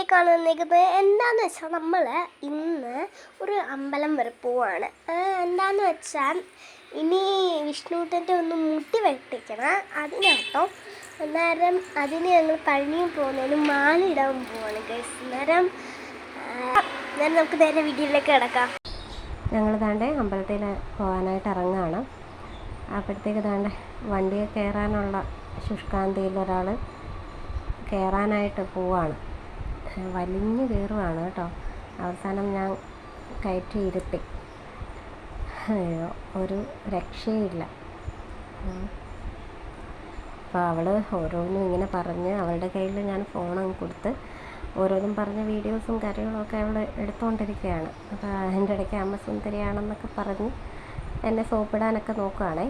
വീഡിയോയിലേക്കാണ് വന്നിരിക്കുന്നത്. എന്താണെന്ന് വെച്ചാൽ നമ്മൾ ഇന്ന് ഒരു അമ്പലം വരെ പോവാണ്. എന്താണെന്ന് വെച്ചാൽ ഇനി വിഷ്ണുട്ടൻ്റെ ഒന്ന് മുടി വെട്ടിക്കണം. അതിനാട്ടോ അന്നേരം അതിന് ഞങ്ങൾ പഴനിയും പോകുന്നതിന് മാലയിടാൻ പോവാണ് ഗൈസ്. അന്നേരം നമുക്ക് നേരെ വീഡിയോയിലേക്ക് കിടക്കാം. ഞങ്ങൾ താണ്ടെ അമ്പലത്തിൽ പോകാനായിട്ട് ഇറങ്ങുകയാണ്. അപ്പോഴത്തേക്ക് താണ്ടെ വണ്ടിയെ കയറാനുള്ള ശുഷ്കാന്തിയിൽ ഒരാൾ കയറാനായിട്ട് പോവാണ്. വലിഞ്ഞ് കയറുവാണ് കേട്ടോ. അവസാനം ഞാൻ കയറ്റി ഇരുത്തി. ഒരു രക്ഷയില്ല. അപ്പോൾ അവൾ ഓരോന്നും ഇങ്ങനെ പറഞ്ഞ് അവളുടെ കയ്യിൽ ഞാൻ ഫോണങ്ങ് കൊടുത്ത് ഓരോന്നും പറഞ്ഞ വീഡിയോസും കാര്യങ്ങളൊക്കെ അവൾ എടുത്തുകൊണ്ടിരിക്കുകയാണ്. അപ്പോൾ അതിൻ്റെ ഇടയ്ക്ക് അമ്മ സുന്ദരിയാണെന്നൊക്കെ പറഞ്ഞ് എന്നെ സോപ്പിടാനൊക്കെ നോക്കുകയാണേ.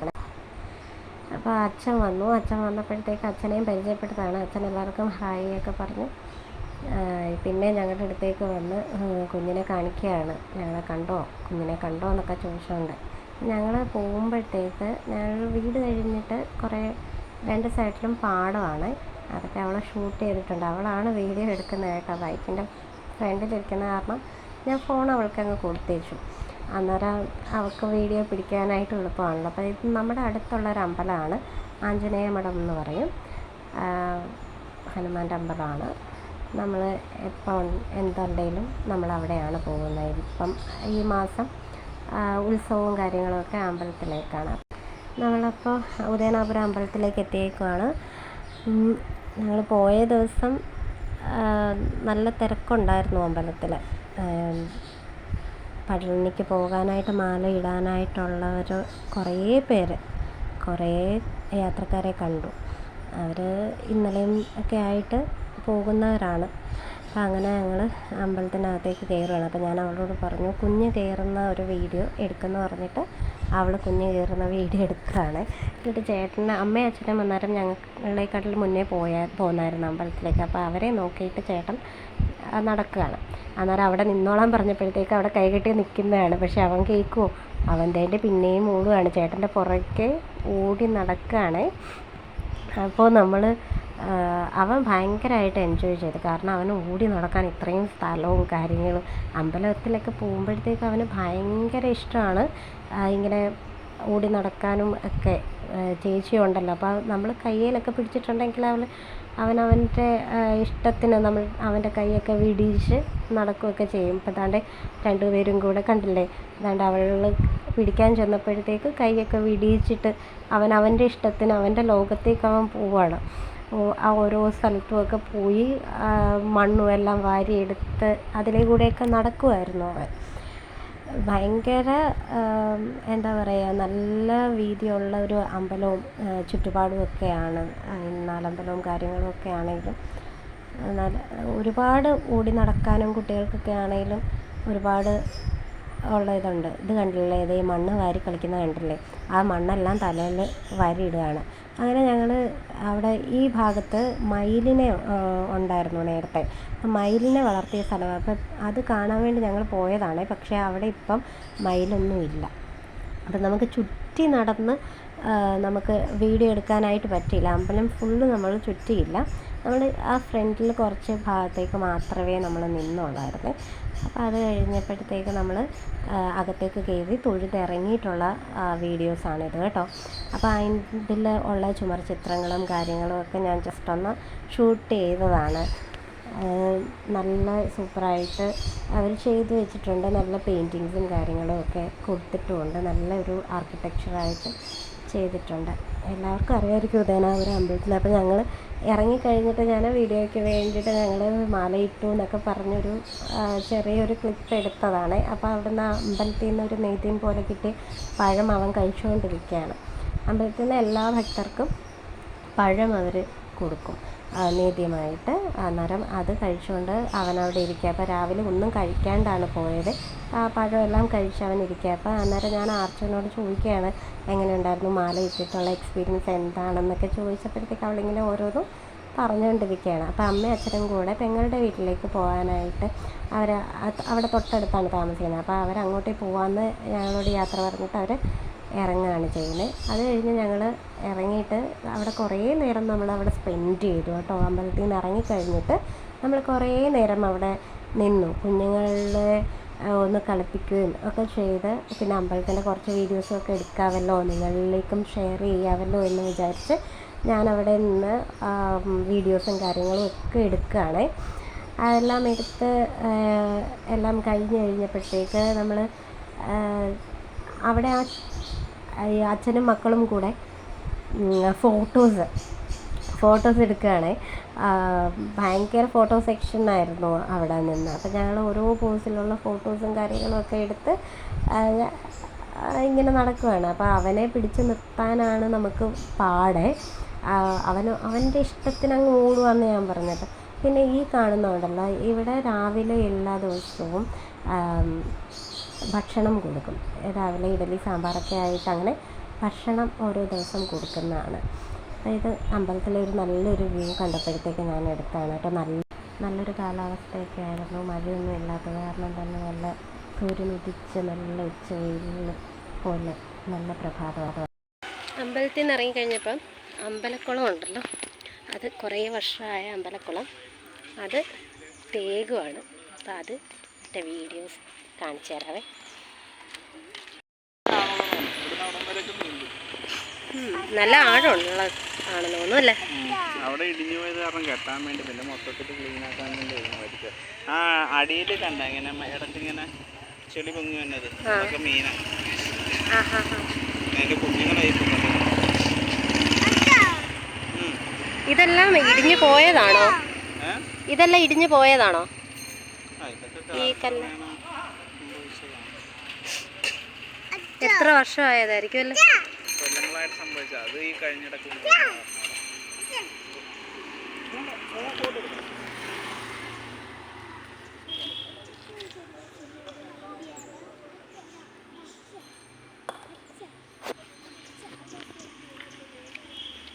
അപ്പോൾ അച്ഛൻ വന്നു. അച്ഛൻ വന്നപ്പോഴത്തേക്ക് അച്ഛനെയും പരിചയപ്പെട്ടതാണ്. അച്ഛൻ എല്ലാവർക്കും ഹായ് ഒക്കെ പറഞ്ഞു. പിന്നെ ഞങ്ങളുടെ അടുത്തേക്ക് വന്ന് കുഞ്ഞിനെ കാണിക്കുകയാണ്. ഞങ്ങളെ കണ്ടോ, കുഞ്ഞിനെ കണ്ടോ എന്നൊക്കെ ചോദിച്ചുകൊണ്ട് ഞങ്ങൾ പോകുമ്പോഴത്തേക്ക് ഞങ്ങൾ വീട് കഴിഞ്ഞിട്ട് കുറേ രണ്ട് സൈഡിലും പാടമാണ്. അതൊക്കെ അവളെ ഷൂട്ട് ചെയ്തിട്ടുണ്ട്. അവളാണ് വീഡിയോ എടുക്കുന്നത് കേട്ടോ. ബൈക്കിൻ്റെ ഫ്രണ്ടിലിരിക്കുന്ന കാരണം ഞാൻ ഫോൺ അവൾക്ക് അങ്ങ് കൊടുത്തേച്ചു. അന്നേരം അവൾക്ക് വീഡിയോ പിടിക്കാനായിട്ട് എളുപ്പമാണല്ലോ. അപ്പോൾ ഇത് നമ്മുടെ അടുത്തുള്ളൊരു അമ്പലമാണ്, ആഞ്ജനേയ മഠം എന്ന് പറയും. ഹനുമാൻ്റെ അമ്പലമാണ്. നമ്മൾ എപ്പോൾ എന്തുണ്ടെങ്കിലും നമ്മളവിടെയാണ് പോകുന്നത്. ഇപ്പം ഈ മാസം ഉത്സവവും കാര്യങ്ങളൊക്കെ അമ്പലത്തിലേക്കാണ്. നമ്മളപ്പോൾ ഉദയനാപുരം അമ്പലത്തിലേക്ക് എത്തിയേക്കുവാണ്. ഞങ്ങൾ പോയ ദിവസം നല്ല തിരക്കുണ്ടായിരുന്നു അമ്പലത്തിൽ. പഴനിക്ക് പോകാനായിട്ട് മാല ഇടാനായിട്ടുള്ളവർ കുറേ യാത്രക്കാരെ കണ്ടു. അവർ ഇന്നലെയും ഒക്കെ ആയിട്ട് പോകുന്നവരാണ്. അപ്പം അങ്ങനെ ഞങ്ങൾ അമ്പലത്തിനകത്തേക്ക് കയറുകയാണ്. അപ്പോൾ ഞാൻ അവളോട് പറഞ്ഞു കുഞ്ഞ് കയറുന്ന ഒരു വീഡിയോ എടുക്കുമെന്ന് പറഞ്ഞിട്ട് അവൾ കുഞ്ഞ് കയറുന്ന വീഡിയോ എടുക്കുകയാണ്. എന്നിട്ട് ചേട്ടന് അമ്മയും അച്ഛനും അന്നേരം ഞങ്ങളെക്കാട്ടിൽ മുന്നേ പോന്നായിരുന്നു അമ്പലത്തിലേക്ക്. അപ്പോൾ അവരെ നോക്കിയിട്ട് ചേട്ടൻ നടക്കുകയാണ്. അന്നേരം അവിടെ നിന്നോളാൻ പറഞ്ഞപ്പോഴത്തേക്ക് അവിടെ കൈകെട്ടി നിൽക്കുന്നതാണ്. പക്ഷെ അവൻ കേൾക്കുമോ, അവൻ്റെ പിന്നെയും ഓടുകയാണ്. ചേട്ടൻ്റെ പുറകെ ഓടി നടക്കുകയാണ്. അപ്പോൾ അവൻ ഭയങ്കരമായിട്ട് എൻജോയ് ചെയ്തു. കാരണം അവന് ഓടി നടക്കാൻ ഇത്രയും സ്ഥലവും കാര്യങ്ങളും. അമ്പലത്തിലൊക്കെ പോകുമ്പോഴത്തേക്ക് അവന് ഭയങ്കര ഇഷ്ടമാണ് ഇങ്ങനെ ഓടി നടക്കാനും ഒക്കെ. ചേച്ചി ഉണ്ടല്ലോ, അപ്പോൾ നമ്മൾ കയ്യിലൊക്കെ പിടിച്ചിട്ടുണ്ടെങ്കിൽ അവനവൻ്റെ ഇഷ്ടത്തിന് അവൻ്റെ കൈയൊക്കെ വിടിയിച്ച് നടക്കുകയൊക്കെ ചെയ്യും. ഇപ്പോൾ ദാണ്ടെ രണ്ടുപേരും കൂടെ കണ്ടില്ലേ, ദാണ്ടെ അവൾ പിടിക്കാൻ ചെന്നപ്പോഴത്തേക്ക് കൈയൊക്കെ വിടിയിച്ചിട്ട് അവൻ്റെ ഇഷ്ടത്തിന് അവൻ്റെ ലോകത്തേക്ക് അവൻ പോവുകയാണ്. ആ ഓരോ സ്ഥലത്തുമൊക്കെ പോയി മണ്ണും എല്ലാം വാരിയെടുത്ത് അതിലെ കൂടെയൊക്കെ നടക്കുമായിരുന്നു അവൻ. ഭയങ്കര എന്താ പറയുക, നല്ല വീതിയുള്ള ഒരു അമ്പലവും ചുറ്റുപാടുമൊക്കെയാണ്. നാലമ്പലവും കാര്യങ്ങളും ഒക്കെ ആണെങ്കിലും ഒരുപാട് ഓടി നടക്കാനും കുട്ടികൾക്കൊക്കെ ആണെങ്കിലും ഒരുപാട് ഉള്ള ഇതുണ്ട്. ഇത് കണ്ടില്ലേ, ഇത് ഈ മണ്ണ് വാരി കളിക്കുന്നത് കണ്ടില്ലേ, ആ മണ്ണെല്ലാം തലയിൽ വാരിയിടുകയാണ്. അങ്ങനെ ഞങ്ങൾ അവിടെ ഈ ഭാഗത്ത് മയിലിനെ ഉണ്ടായിരുന്നു നേരത്തെ. മയിലിനെ വളർത്തിയ സ്ഥലമാണ്. അപ്പം അത് കാണാൻ വേണ്ടി ഞങ്ങൾ പോയതാണ്. പക്ഷേ അവിടെ ഇപ്പം മയിലൊന്നുമില്ല. അപ്പം നമുക്ക് ചുറ്റി നടന്ന് നമുക്ക് വീഡിയോ എടുക്കാനായിട്ട് പറ്റിയില്ല. അമ്പലം ഫുള്ള് നമ്മൾ ചുറ്റിയില്ല. നമ്മൾ ആ ഫ്രണ്ടിൽ കുറച്ച് ഭാഗത്തേക്ക് മാത്രമേ നമ്മൾ നിന്നുള്ളായിരുന്നു. അപ്പോൾ അത് കഴിഞ്ഞപ്പോഴത്തേക്ക് നമ്മൾ അകത്തേക്ക് കയറി തൊഴുതിറങ്ങിയിട്ടുള്ള വീഡിയോസാണിത് കേട്ടോ. അപ്പോൾ അതിൽ ഉള്ള ചുമർ ചിത്രങ്ങളും കാര്യങ്ങളും ഒക്കെ ഞാൻ ജസ്റ്റ് ഒന്ന് ഷൂട്ട് ചെയ്തതാണ്. നല്ല സൂപ്പറായിട്ട് അവർ ചെയ്തു വെച്ചിട്ടുണ്ട്. നല്ല പെയിൻറ്റിങ്സും കാര്യങ്ങളും ഒക്കെ കൊടുത്തിട്ടുമുണ്ട്. നല്ലൊരു ആർക്കിടെക്ചറായിട്ട് ചെയ്തിട്ടുണ്ട്. എല്ലാവർക്കും അറിയാമായിരിക്കും ഉദയനാപുരം അമ്പലത്തിൽ. അപ്പോൾ ഞങ്ങൾ ഇറങ്ങിക്കഴിഞ്ഞിട്ട് ഞാൻ വീഡിയോയ്ക്ക് വേണ്ടിയിട്ട് ഞങ്ങൾ മാലയിട്ടു എന്നൊക്കെ പറഞ്ഞൊരു ചെറിയൊരു ക്ലിപ്പ് എടുത്തതാണ്. അപ്പോൾ അവിടുന്ന് അമ്പലത്തിൽ നിന്ന് ഒരു നെയ്തീൻ പോലെ കിട്ടി പഴം അവൻ കഴിച്ചുകൊണ്ടിരിക്കുകയാണ്. അമ്പലത്തിൽ നിന്ന് എല്ലാ ഭക്തർക്കും പഴം അവർ കൊടുക്കും നേദ്യമായിട്ട്. അന്നേരം അത് കഴിച്ചുകൊണ്ട് അവനവിടെ ഇരിക്കുക. അപ്പോൾ രാവിലെ ഒന്നും കഴിക്കാണ്ടാണ് പോയത്. ആ പഴമെല്ലാം കഴിച്ച് അവൻ ഇരിക്കുക. അപ്പോൾ അന്നേരം ഞാൻ ആർച്ചനോട് ചോദിക്കുകയാണ് എങ്ങനെയുണ്ടായിരുന്നു മാല ഇട്ടിട്ടുള്ള എക്സ്പീരിയൻസ് എന്താണെന്നൊക്കെ ചോദിച്ചപ്പോഴത്തേക്ക് അവളിങ്ങനെ ഓരോന്നും പറഞ്ഞുകൊണ്ടിരിക്കുകയാണ്. അപ്പോൾ അമ്മയും അച്ഛനും കൂടെ പെങ്ങളുടെ വീട്ടിലേക്ക് പോകാനായിട്ട് അവിടെ തൊട്ടടുത്താണ് താമസിക്കുന്നത്. അപ്പോൾ അവരങ്ങോട്ടേ പോകാമെന്ന് ഞങ്ങളോട് യാത്ര പറഞ്ഞിട്ട് അവർ ഇറങ്ങുകയാണ് ചെയ്യുന്നത്. അത് കഴിഞ്ഞ് ഞങ്ങൾ ഇറങ്ങിയിട്ട് അവിടെ കുറേ നേരം നമ്മളവിടെ സ്പെൻഡ് ചെയ്തു കേട്ടോ. അമ്പലത്തിൽ നിന്ന് ഇറങ്ങിക്കഴിഞ്ഞിട്ട് നമ്മൾ കുറേ നേരം അവിടെ നിന്നു. കുഞ്ഞുങ്ങളെ ഒന്ന് കളിപ്പിക്കുകയും ഒക്കെ ചെയ്ത് പിന്നെ അമ്പലത്തിൻ്റെ കുറച്ച് വീഡിയോസൊക്കെ എടുക്കാമല്ലോ, നിങ്ങളിലേക്കും ഷെയർ ചെയ്യാമല്ലോ എന്ന് വിചാരിച്ച് ഞാനവിടെ നിന്ന് വീഡിയോസും കാര്യങ്ങളും ഒക്കെ എടുക്കുകയാണ്. അതെല്ലാം എടുത്ത് എല്ലാം കഴിഞ്ഞപ്പോഴത്തേക്ക് നമ്മൾ അവിടെ ഈ അച്ഛനും മക്കളും കൂടെ ഫോട്ടോസ് എടുക്കുകയാണ്. ഭയങ്കര ഫോട്ടോ സെക്ഷനായിരുന്നു അവിടെ നിന്ന്. അപ്പോൾ ഞങ്ങൾ ഓരോ പോസിലുള്ള ഫോട്ടോസും കാര്യങ്ങളും ഒക്കെ എടുത്ത് ഇങ്ങനെ നടക്കുകയാണ്. അപ്പോൾ അവനെ പിടിച്ച് നിർത്താനാണ് നമുക്ക് പാടെ. അവൻ്റെ ഇഷ്ടത്തിന് അങ്ങ് ഓടുകയെന്ന് ഞാൻ പറഞ്ഞത്. പിന്നെ ഈ കാണുന്നതുണ്ടല്ലോ, ഇവിടെ രാവിലെ എല്ലാ ദിവസവും ഭക്ഷണം കൊടുക്കും. രാവിലെ ഇഡലി സാമ്പാറൊക്കെ ആയിട്ട് അങ്ങനെ ഭക്ഷണം ഓരോ ദിവസം കൊടുക്കുന്നതാണ്. അതായത് അമ്പലത്തിലെ ഒരു നല്ലൊരു വ്യൂ കണ്ടപ്പോഴത്തേക്ക് ഞാൻ എടുത്താണ് കേട്ടോ. നല്ലൊരു കാലാവസ്ഥയൊക്കെ ആയിരുന്നു. മഴയൊന്നും ഇല്ലാത്തത് കാരണം തന്നെ നല്ല സൂര്യൻ ഉദിച്ച് നല്ല ഉച്ചവെയിൽ പോലെ നല്ല പ്രഭാതമാണ്. അമ്പലത്തിൽ നിന്ന് ഇറങ്ങിക്കഴിഞ്ഞപ്പം അമ്പലക്കുളം ഉണ്ടല്ലോ, അത് കുറേ വർഷമായ അമ്പലക്കുളം, അത് തേകുവാണ്. അപ്പോൾ അത് വീഡിയോസ് കാണിച്ചു തരാവേ. നല്ല ആഴമുള്ള ആണെന്ന് തോന്നുന്നു അല്ലേ? അവിടെ ഇടിഞ്ഞു പോയത് കാരണം കെട്ടാൻ വേണ്ടി, പിന്നെ മൊത്തത്തിൽ ക്ലീൻ ആക്കാൻ വേണ്ടി വരിക. ആ അടിയിൽ കണ്ട ഇങ്ങനെ ഇടയ്ക്ക് ഇങ്ങനെ ചെളി പൊങ്ങി വന്നത്, അതൊക്കെ മീനാണ്. അതിന്റെ കുഞ്ഞുങ്ങളായിരിക്കും. ഇതെല്ലാം ഇടിഞ്ഞു പോയതാണോ? ഇതെല്ലാം ഇടിഞ്ഞു പോയതാണോ ഈ കല്ല്? എത്ര വർഷമായതായിരിക്കും അല്ലേ? കൊല്ലങ്ങളായിട്ട് സംഭവിച്ചത്. അത് ഈ കഴിഞ്ഞിടക്ക്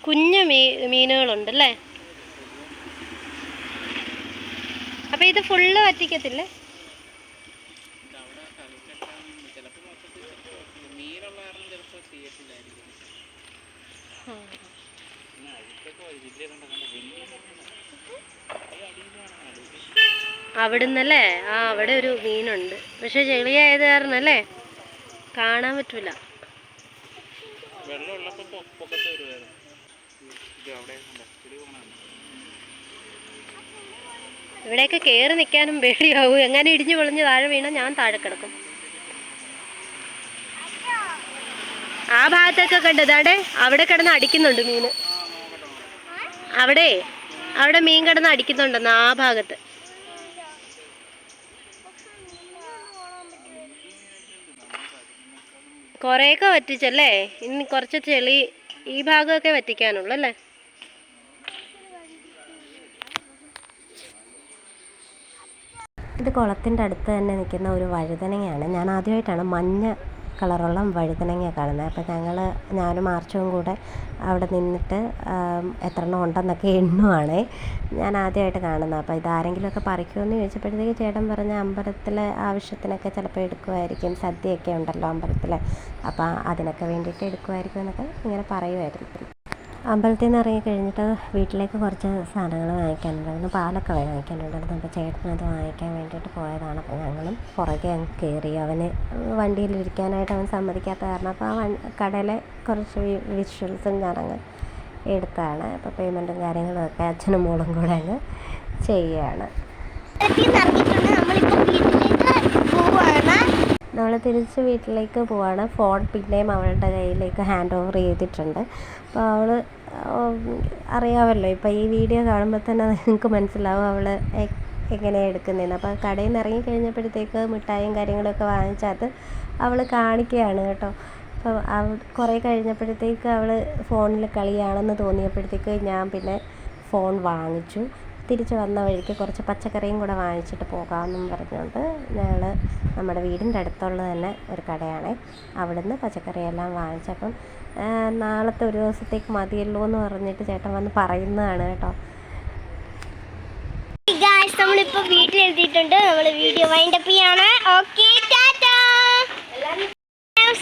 കുഞ്ഞു മീനുകളുണ്ടല്ലേ? അപ്പൊ ഇത് ഫുള്ള് വറ്റിക്കത്തില്ലേ? അവിടുന്നല്ലേ? അവിടെ ഒരു മീനുണ്ട്, പക്ഷെ ചെളിയായത് കാരണല്ലേ കാണാൻ പറ്റൂല. ഇവിടെയൊക്കെ കയറി നിൽക്കാനും പേടിയാവും. എങ്ങനെ ഇടിഞ്ഞു പൊളിഞ്ഞ് താഴെ വീണാൽ ഞാൻ താഴെ കിടക്കും. ആ ഭാഗത്തൊക്കെ കണ്ടതാടെ, അവിടെ കിടന്ന് അടിക്കുന്നുണ്ട് മീന്. അവിടെ മീൻ കിടന്ന് അടിക്കുന്നുണ്ടെന്ന് ആ ഭാഗത്ത്. കുറേയൊക്കെ വറ്റിച്ചല്ലേ? ഇനി കുറച്ച് ചെളി ഈ ഭാഗമൊക്കെ വറ്റിക്കാനുള്ളൂ അല്ലേ? ഇത് കുളത്തിൻ്റെ അടുത്ത് തന്നെ നിൽക്കുന്ന ഒരു വഴുതനങ്ങയാണ്. ഞാൻ ആദ്യമായിട്ടാണ് മഞ്ഞ കളറുള്ള വഴുതനങ്ങ കാണുന്നത്. അപ്പോൾ ഞാനും ആർച്ചവും കൂടെ അവിടെ നിന്നിട്ട് എത്ര എണ്ണം ഉണ്ടെന്നൊക്കെ എണ്ണുവാണേ. ഞാൻ ആദ്യമായിട്ട് കാണുന്നത്. അപ്പോൾ ഇതാരെങ്കിലുമൊക്കെ പറിക്കുമെന്ന് ചോദിച്ചപ്പോഴത്തേക്ക് ചേട്ടൻ പറഞ്ഞ അമ്പലത്തിലെ ആവശ്യത്തിനൊക്കെ ചിലപ്പോൾ എടുക്കുമായിരിക്കും, സദ്യയൊക്കെ ഉണ്ടല്ലോ അമ്പലത്തിൽ, അപ്പോൾ അതിനൊക്കെ വേണ്ടിയിട്ട് എടുക്കുമായിരിക്കും എന്നൊക്കെ ഇങ്ങനെ പറയുമായിരുന്നു. അമ്പലത്തിൽ നിന്ന് ഇറങ്ങി കഴിഞ്ഞിട്ട് വീട്ടിലേക്ക് കുറച്ച് സാധനങ്ങൾ വാങ്ങിക്കാനുണ്ടായിരുന്നു. പാലൊക്കെ വാങ്ങിക്കാനുണ്ടായിരുന്നു. അപ്പോൾ ചേട്ടനത് വാങ്ങിക്കാൻ വേണ്ടിയിട്ട് പോയതാണ്. അപ്പോൾ ഞങ്ങളും പുറകെ അങ്ങ് കയറി. അവന് വണ്ടിയിലിരിക്കാനായിട്ട് അവൻ സമ്മതിക്കാത്ത കാരണം അപ്പോൾ ആ കടയിലെ കുറച്ച് വിഷ്വൽസും ഞാനങ്ങ് എടുത്താണ്. അപ്പോൾ പേയ്മെൻറ്റും കാര്യങ്ങളും ഒക്കെ അച്ഛനും മോളും കൂടെ അങ്ങ് ചെയ്യുകയാണ്. നമ്മൾ തിരിച്ച് വീട്ടിലേക്ക് പോവാണ്. ഫോൺ പിന്നെയും അവളുടെ കയ്യിലേക്ക് ഹാൻഡ് ഓവർ ചെയ്തിട്ടുണ്ട്. അപ്പോൾ അവൾ അറിയാമല്ലോ, ഇപ്പോൾ ഈ വീഡിയോ കാണുമ്പോൾ തന്നെ നിങ്ങൾക്ക് മനസ്സിലാവും അവൾ എങ്ങനെയാണ് എടുക്കുന്നതെന്ന്. അപ്പോൾ കടയിൽ നിന്ന് ഇറങ്ങി കഴിഞ്ഞപ്പോഴത്തേക്ക് മിഠായിയും കാര്യങ്ങളൊക്കെ വാങ്ങിച്ചത് അവൾ കാണിക്കുകയാണ് കേട്ടോ. അപ്പോൾ കുറേ കഴിഞ്ഞപ്പോഴത്തേക്ക് അവൾ ഫോണിൽ കളിയാണെന്ന് തോന്നിയപ്പോഴത്തേക്ക് ഞാൻ പിന്നെ ഫോൺ വാങ്ങിച്ചു. തിരിച്ച് വന്ന വഴിക്ക് കുറച്ച് പച്ചക്കറിയും കൂടെ വാങ്ങിച്ചിട്ട് പോകാമെന്നും പറഞ്ഞുകൊണ്ട് ഞങ്ങൾ നമ്മുടെ വീടിൻ്റെ അടുത്തുള്ള തന്നെ ഒരു കടയാണ്, അവിടുന്ന് പച്ചക്കറിയെല്ലാം വാങ്ങിച്ചപ്പം നാളത്തെ ഒരു ദിവസത്തേക്ക് മതിയല്ലോ എന്ന് പറഞ്ഞിട്ട് ചേട്ടൻ വന്ന് പറയുന്നതാണ് കേട്ടോ. നമ്മളിപ്പോൾ വീട്ടിലെത്തിയിട്ടുണ്ട്. നമ്മൾ വീഡിയോ വൈൻഡപ്പ് ചെയ്യാണ്. ഓക്കെ, ടാറ്റാ.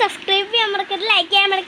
സബ്സ്ക്രൈബ് ചെയ്യാൻ മറക്കരുത്, ലൈക്ക് ചെയ്യാൻ മറക്കരുത്.